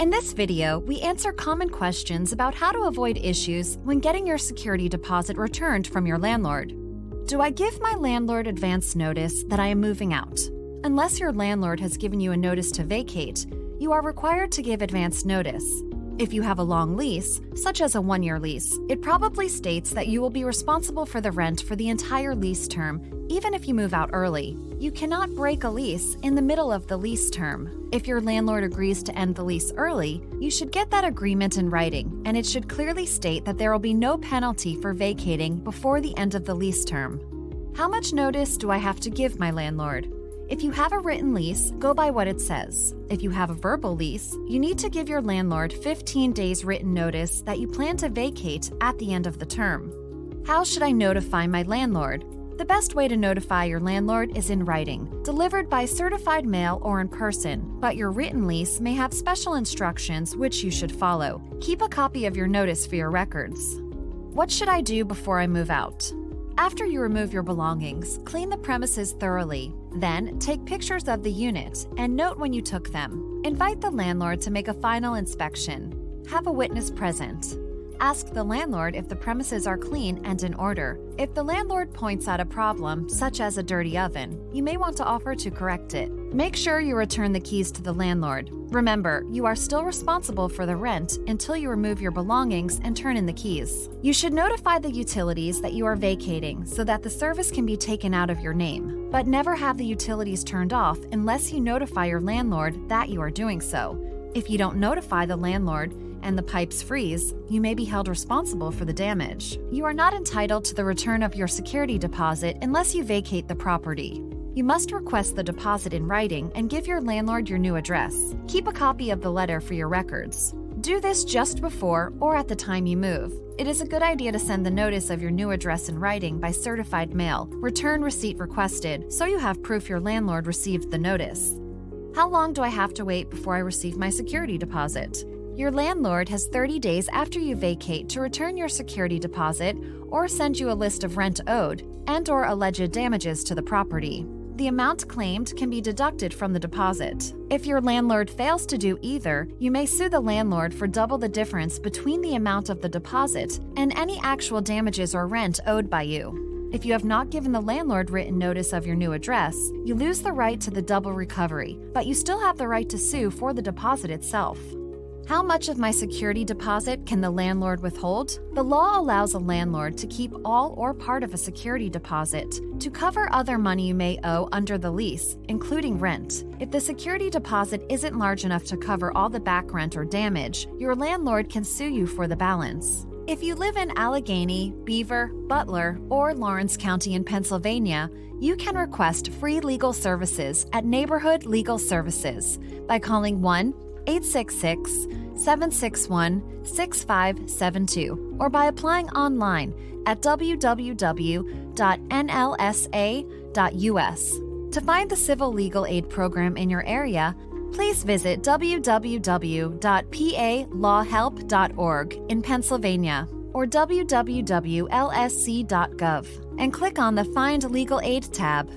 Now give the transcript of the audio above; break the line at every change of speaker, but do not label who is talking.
In this video, we answer common questions about how to avoid issues when getting your security deposit returned from your landlord. Do I give my landlord advance notice that I am moving out? Unless your landlord has given you a notice to vacate, you are required to give advance notice. If you have a long lease, such as a 1-year lease, it probably states that you will be responsible for the rent for the entire lease term, even if you move out early. You cannot break a lease in the middle of the lease term. If your landlord agrees to end the lease early, you should get that agreement in writing, and it should clearly state that there will be no penalty for vacating before the end of the lease term. How much notice do I have to give my landlord? If you have a written lease, go by what it says. If you have a verbal lease, you need to give your landlord 15 days written notice that you plan to vacate at the end of the term. How should I notify my landlord? The best way to notify your landlord is in writing, delivered by certified mail or in person, but your written lease may have special instructions which you should follow. Keep a copy of your notice for your records. What should I do before I move out? After you remove your belongings, clean the premises thoroughly. Then, take pictures of the unit and note when you took them. Invite the landlord to make a final inspection. Have a witness present. Ask the landlord if the premises are clean and in order. If the landlord points out a problem, such as a dirty oven, you may want to offer to correct it. Make sure you return the keys to the landlord. Remember, you are still responsible for the rent until you remove your belongings and turn in the keys. You should notify the utilities that you are vacating so that the service can be taken out of your name, but never have the utilities turned off unless you notify your landlord that you are doing so. If you don't notify the landlord, and the pipes freeze, you may be held responsible for the damage. You are not entitled to the return of your security deposit unless you vacate the property. You must request the deposit in writing and give your landlord your new address. Keep a copy of the letter for your records. Do this just before or at the time you move. It is a good idea to send the notice of your new address in writing by certified mail, return receipt requested, so you have proof your landlord received the notice. How long do I have to wait before I receive my security deposit? Your landlord has 30 days after you vacate to return your security deposit or send you a list of rent owed and/or alleged damages to the property. The amount claimed can be deducted from the deposit. If your landlord fails to do either, you may sue the landlord for double the difference between the amount of the deposit and any actual damages or rent owed by you. If you have not given the landlord written notice of your new address, you lose the right to the double recovery, but you still have the right to sue for the deposit itself. How much of my security deposit can the landlord withhold? The law allows a landlord to keep all or part of a security deposit to cover other money you may owe under the lease, including rent. If the security deposit isn't large enough to cover all the back rent or damage, your landlord can sue you for the balance. If you live in Allegheny, Beaver, Butler, or Lawrence County in Pennsylvania, you can request free legal services at Neighborhood Legal Services by calling 1-866-761-6572 or by applying online at www.nlsa.us. To find the civil legal aid program in your area, please visit www.palawhelp.org in Pennsylvania or www.lsc.gov and click on the Find Legal Aid tab.